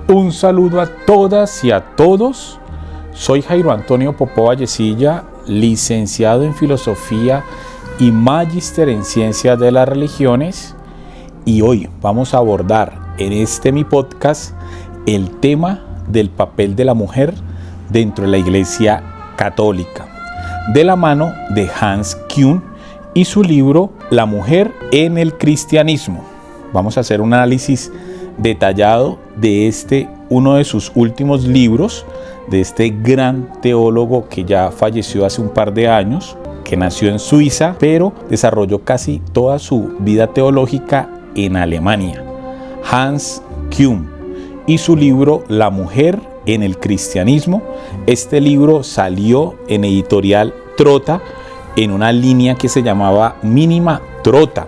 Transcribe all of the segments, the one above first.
Un saludo a todas y a todos. Soy Jairo Antonio Popó Vallecilla, licenciado en Filosofía y Magíster en Ciencias de las Religiones. Y hoy vamos a abordar en mi podcast el tema del papel de la mujer dentro de la Iglesia Católica, de la mano de Hans Küng y su libro La mujer en el cristianismo. Vamos a hacer un análisis detallado de uno de sus últimos libros, de este gran teólogo que ya falleció hace un par de años, que nació en Suiza, pero desarrolló casi toda su vida teológica en Alemania, Hans Küng, y su libro La mujer en el cristianismo. Este libro salió en editorial Trota en una línea que se llamaba Mínima Trota.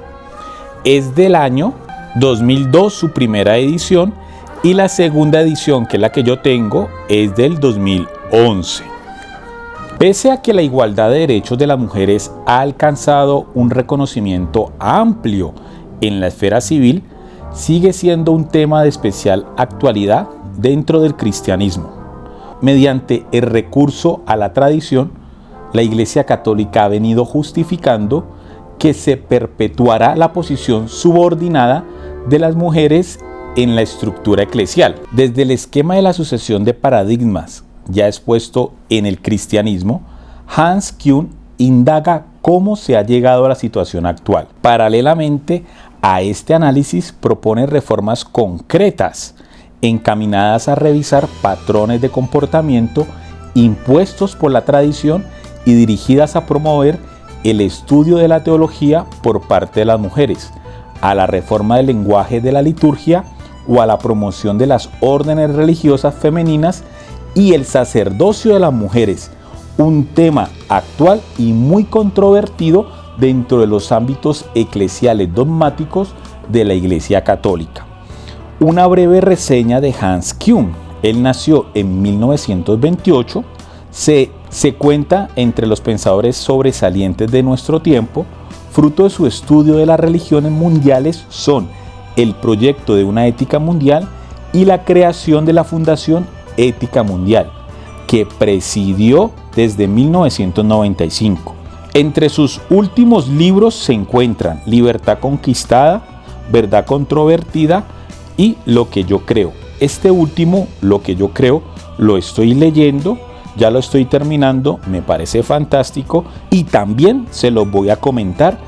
Es del año 2002 su primera edición, y la segunda edición, que es la que yo tengo, es del 2011. Pese a que la igualdad de derechos de las mujeres ha alcanzado un reconocimiento amplio en la esfera civil, sigue siendo un tema de especial actualidad dentro del cristianismo. Mediante el recurso a la tradición, la Iglesia Católica ha venido justificando que se perpetuará la posición subordinada de las mujeres en la estructura eclesial. Desde el esquema de la sucesión de paradigmas ya expuesto en el cristianismo, Hans Küng indaga cómo se ha llegado a la situación actual. Paralelamente a este análisis, propone reformas concretas encaminadas a revisar patrones de comportamiento impuestos por la tradición y dirigidas a promover el estudio de la teología por parte de las mujeres, a la reforma del lenguaje de la liturgia o a la promoción de las órdenes religiosas femeninas y el sacerdocio de las mujeres, un tema actual y muy controvertido dentro de los ámbitos eclesiales dogmáticos de la Iglesia Católica. Una breve reseña de Hans Küng. Él nació en 1928, se cuenta entre los pensadores sobresalientes de nuestro tiempo. Fruto de su estudio de las religiones mundiales son el proyecto de una ética mundial y la creación de la Fundación Ética Mundial, que presidió desde 1995. Entre sus últimos libros se encuentran Libertad Conquistada, Verdad Controvertida y Lo que yo creo. Este último, Lo que yo creo, lo estoy leyendo, ya lo estoy terminando, me parece fantástico y también se lo voy a comentar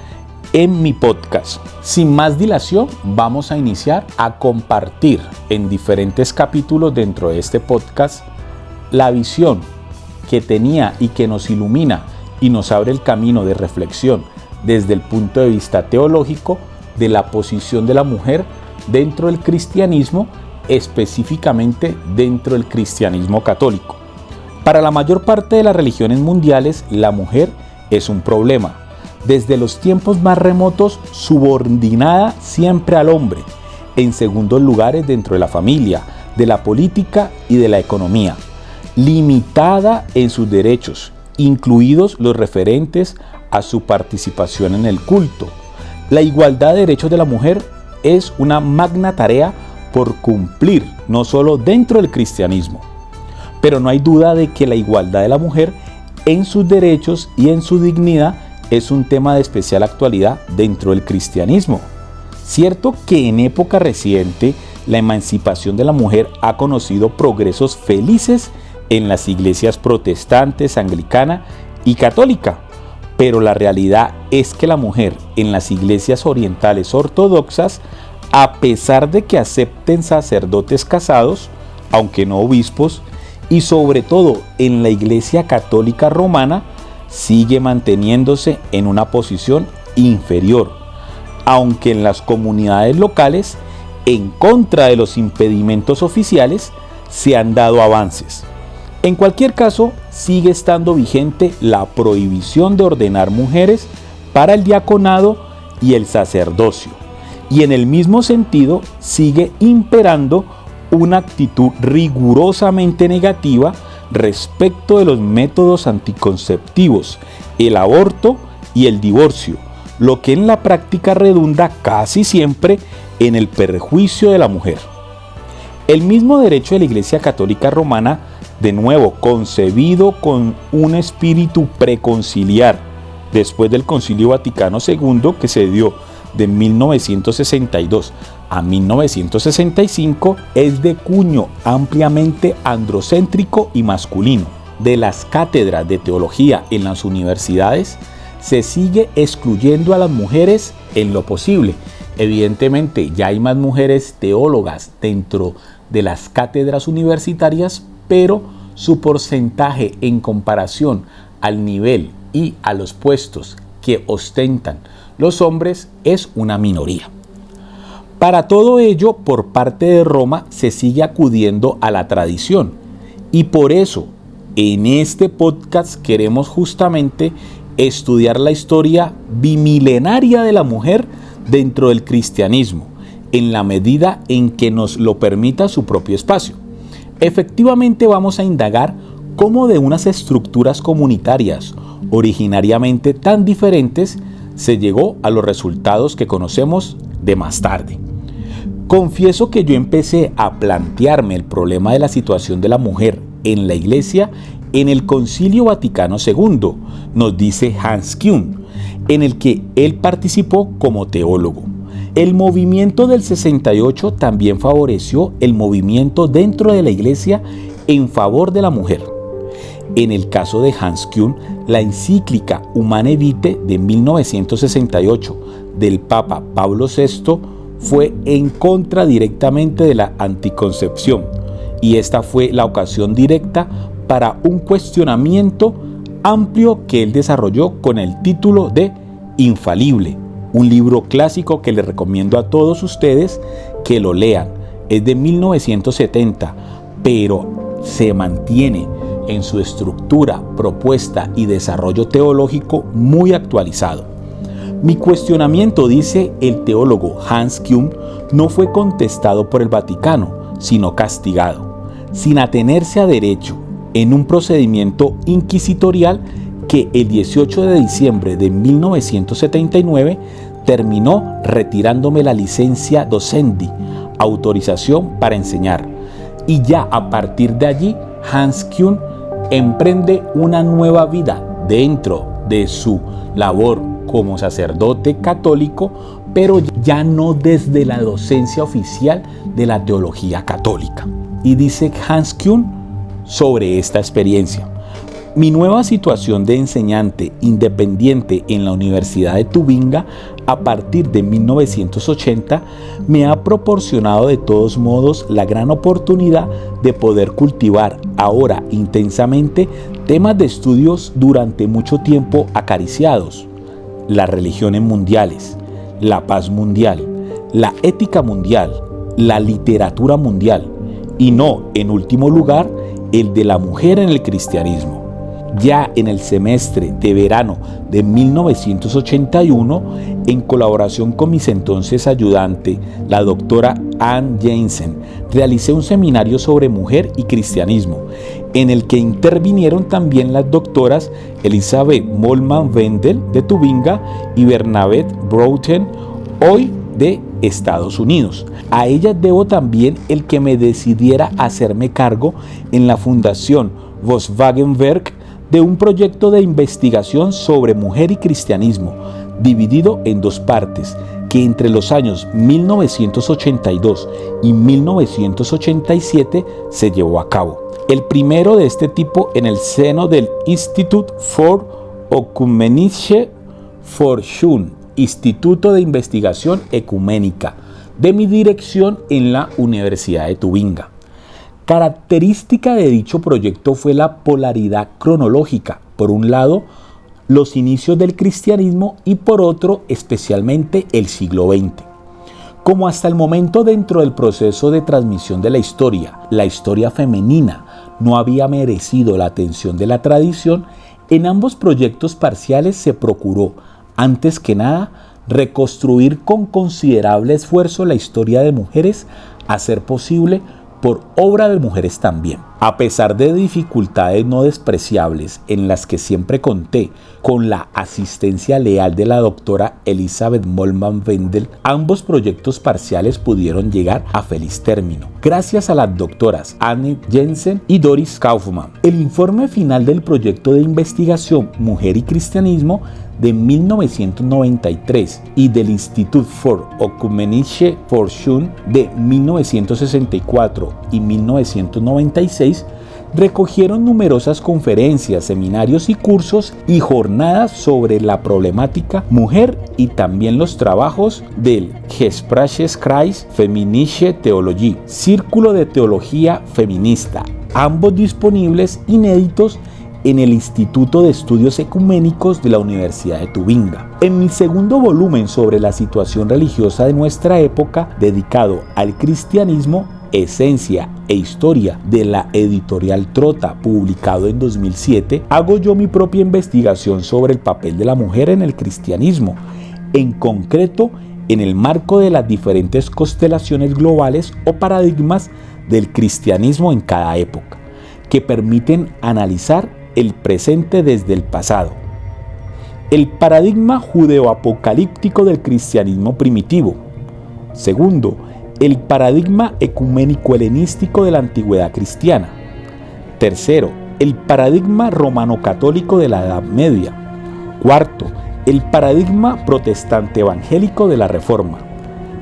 en mi podcast. Sin más dilación, vamos a iniciar a compartir en diferentes capítulos dentro de este podcast la visión que tenía y que nos ilumina y nos abre el camino de reflexión desde el punto de vista teológico de la posición de la mujer dentro del cristianismo, específicamente dentro del cristianismo católico. Para la mayor parte de las religiones mundiales, la mujer es un problema. Desde los tiempos más remotos, subordinada siempre al hombre, en segundos lugares dentro de la familia, de la política y de la economía, limitada en sus derechos, incluidos los referentes a su participación en el culto. La igualdad de derechos de la mujer es una magna tarea por cumplir, no solo dentro del cristianismo, pero no hay duda de que la igualdad de la mujer en sus derechos y en su dignidad es un tema de especial actualidad dentro del cristianismo. Cierto que en época reciente la emancipación de la mujer ha conocido progresos felices en las iglesias protestantes, anglicana y católica, pero la realidad es que la mujer en las iglesias orientales ortodoxas, a pesar de que acepten sacerdotes casados, aunque no obispos, y sobre todo en la Iglesia Católica Romana, sigue manteniéndose en una posición inferior, aunque en las comunidades locales, en contra de los impedimentos oficiales, se han dado avances. En cualquier caso, sigue estando vigente la prohibición de ordenar mujeres para el diaconado y el sacerdocio, y en el mismo sentido sigue imperando una actitud rigurosamente negativa respecto de los métodos anticonceptivos, el aborto y el divorcio, lo que en la práctica redunda casi siempre en el perjuicio de la mujer. El mismo derecho de la Iglesia Católica Romana, de nuevo concebido con un espíritu preconciliar, después del Concilio Vaticano II, que se dio de 1962 a 1965, es de cuño ampliamente androcéntrico y masculino. De las cátedras de teología en las universidades se sigue excluyendo a las mujeres en lo posible. Evidentemente ya hay más mujeres teólogas dentro de las cátedras universitarias, pero su porcentaje en comparación al nivel y a los puestos que ostentan los hombres es una minoría. Para todo ello, por parte de Roma se sigue acudiendo a la tradición, y por eso en este podcast queremos justamente estudiar la historia bimilenaria de la mujer dentro del cristianismo, en la medida en que nos lo permita su propio espacio. Efectivamente vamos a indagar cómo de unas estructuras comunitarias originariamente tan diferentes se llegó a los resultados que conocemos de más tarde. Confieso que yo empecé a plantearme el problema de la situación de la mujer en la Iglesia en el Concilio Vaticano II, nos dice Hans Küng, en el que él participó como teólogo. El movimiento del 68 también favoreció el movimiento dentro de la Iglesia en favor de la mujer. En el caso de Hans Küng, la encíclica Humanae Vitae de 1968 del Papa Pablo VI fue en contra directamente de la anticoncepción, y esta fue la ocasión directa para un cuestionamiento amplio que él desarrolló con el título de Infalible, un libro clásico que les recomiendo a todos ustedes que lo lean. Es de 1970, pero se mantiene en su estructura, propuesta y desarrollo teológico muy actualizado. Mi cuestionamiento, dice el teólogo Hans Küng, no fue contestado por el Vaticano, sino castigado, sin atenerse a derecho, en un procedimiento inquisitorial que el 18 de diciembre de 1979 terminó retirándome la licencia docendi, autorización para enseñar. Y ya a partir de allí, Hans Küng emprende una nueva vida dentro de su labor como sacerdote católico, pero ya no desde la docencia oficial de la teología católica. Y dice Hans Küng sobre esta experiencia: mi nueva situación de enseñante independiente en la Universidad de Tubinga a partir de 1980 me ha proporcionado de todos modos la gran oportunidad de poder cultivar ahora intensamente temas de estudios durante mucho tiempo acariciados: las religiones mundiales, la paz mundial, la ética mundial, la literatura mundial y no, en último lugar, el de la mujer en el cristianismo. Ya en el semestre de verano de 1981, en colaboración con mis entonces ayudante, la doctora Ann Jensen, realicé un seminario sobre mujer y cristianismo, en el que intervinieron también las doctoras Elizabeth Mollman-Wendel de Tubinga y Bernadette Broughton, hoy de Estados Unidos. A ellas debo también el que me decidiera hacerme cargo en la Fundación Volkswagenwerk de un proyecto de investigación sobre mujer y cristianismo, dividido en dos partes, que entre los años 1982 y 1987 se llevó a cabo. El primero de este tipo en el seno del Institut für Ökumenische Forschung, Instituto de Investigación Ecuménica, de mi dirección en la Universidad de Tubinga. Característica de dicho proyecto fue la polaridad cronológica: por un lado, los inicios del cristianismo y por otro, especialmente el siglo XX. Como hasta el momento dentro del proceso de transmisión de la historia femenina no había merecido la atención de la tradición, en ambos proyectos parciales se procuró, antes que nada, reconstruir con considerable esfuerzo la historia de mujeres, a ser posible por obra de mujeres también. A pesar de dificultades no despreciables en las que siempre conté con la asistencia leal de la doctora Elizabeth Mollman Wendell, ambos proyectos parciales pudieron llegar a feliz término, gracias a las doctoras Anne Jensen y Doris Kaufman. El informe final del proyecto de investigación Mujer y Cristianismo de 1993 y del Institut for Ökumenische Forschung de 1964 y 1996 recogieron numerosas conferencias, seminarios y cursos y jornadas sobre la problemática mujer y también los trabajos del Gesprächskreis Feministische Theologie, Círculo de Teología Feminista, ambos disponibles inéditos en el Instituto de Estudios Ecuménicos de la Universidad de Tubinga. En mi segundo volumen sobre la situación religiosa de nuestra época, dedicado al cristianismo, Esencia e Historia de la editorial Trota, publicado en 2007, hago yo mi propia investigación sobre el papel de la mujer en el cristianismo, en concreto en el marco de las diferentes constelaciones globales o paradigmas del cristianismo en cada época, que permiten analizar el presente desde el pasado. El paradigma judeoapocalíptico del cristianismo primitivo. Segundo, el paradigma ecuménico-helenístico de la antigüedad cristiana. Tercero, el paradigma romano-católico de la Edad Media. Cuarto, el paradigma protestante evangélico de la Reforma.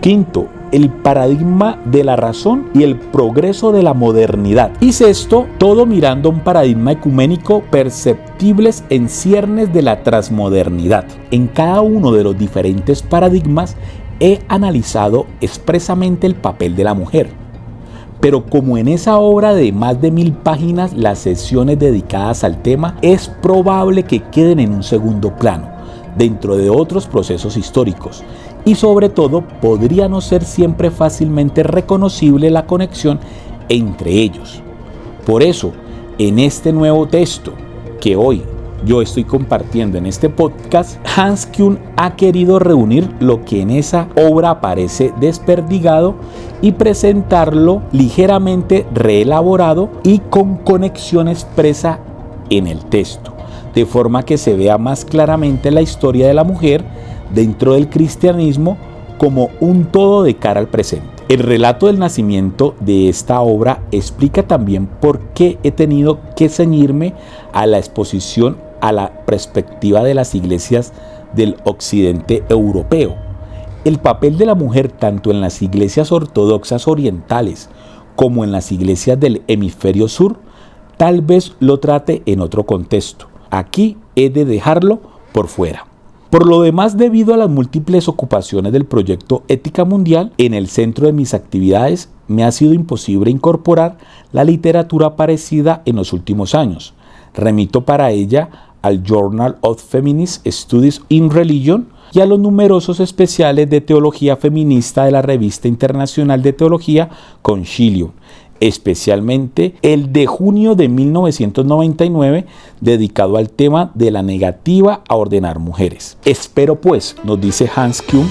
Quinto, el paradigma de la razón y el progreso de la modernidad. Y sexto, todo mirando a un paradigma ecuménico perceptibles en ciernes de la transmodernidad. En cada uno de los diferentes paradigmas he analizado expresamente el papel de la mujer. Pero como en esa obra de más de 1000 páginas las sesiones dedicadas al tema es probable que queden en un segundo plano, dentro de otros procesos históricos, y sobre todo podría no ser siempre fácilmente reconocible la conexión entre ellos. Por eso, en este nuevo texto que hoy yo estoy compartiendo en este podcast, Hans Küng ha querido reunir lo que en esa obra aparece desperdigado y presentarlo ligeramente reelaborado y con conexión expresa en el texto, de forma que se vea más claramente la historia de la mujer dentro del cristianismo como un todo de cara al presente. El relato del nacimiento de esta obra explica también por qué he tenido que ceñirme a la exposición a la perspectiva de las iglesias del occidente europeo. El papel de la mujer tanto en las iglesias ortodoxas orientales como en las iglesias del hemisferio sur tal vez lo trate en otro contexto. Aquí he de dejarlo por fuera. Por lo demás, debido a las múltiples ocupaciones del proyecto Ética Mundial, en el centro de mis actividades me ha sido imposible incorporar la literatura aparecida en los últimos años. Remito para ella al Journal of Feminist Studies in Religion y a los numerosos especiales de teología feminista de la Revista Internacional de Teología Concilium, especialmente el de junio de 1999 dedicado al tema de la negativa a ordenar mujeres. Espero pues, nos dice Hans Küng,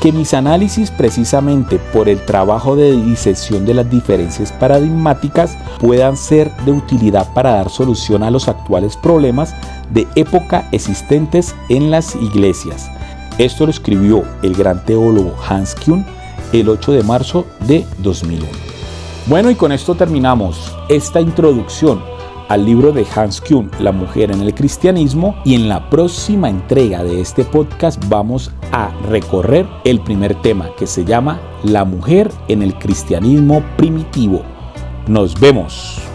que mis análisis precisamente por el trabajo de disección de las diferencias paradigmáticas puedan ser de utilidad para dar solución a los actuales problemas de época existentes en las iglesias. Esto lo escribió el gran teólogo Hans Küng el 8 de marzo de 2001. Bueno, y con esto terminamos esta introducción al libro de Hans Küng, La mujer en el cristianismo, y en la próxima entrega de este podcast vamos a recorrer el primer tema que se llama La mujer en el cristianismo primitivo. Nos vemos.